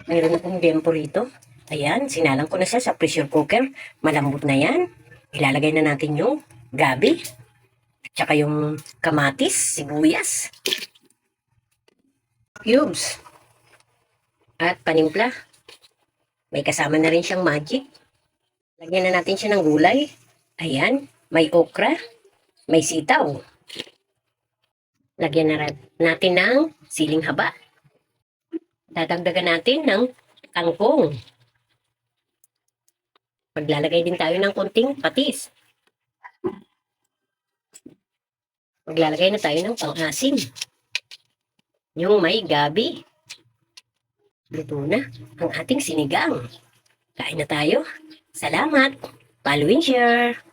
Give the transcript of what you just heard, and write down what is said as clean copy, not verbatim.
Mayroon akong liempo rito. Ayan, sinalang ko na siya sa pressure cooker. Malambot na yan. Ilalagay na natin yung gabi. At saka yung kamatis, sibuyas, cubes, at panimpla. May kasama na rin siyang magic. Lagyan na natin siya ng gulay. Ayan, may okra, may sitaw. Lagyan na natin ng siling haba. Dadagdagan natin ng kangkong. Maglalagay din tayo ng konting patis. Maglalagay na tayo ng pang-asim. Yung may gabi. Luto na ang ating sinigang. Kain na tayo. Salamat. Follow and share.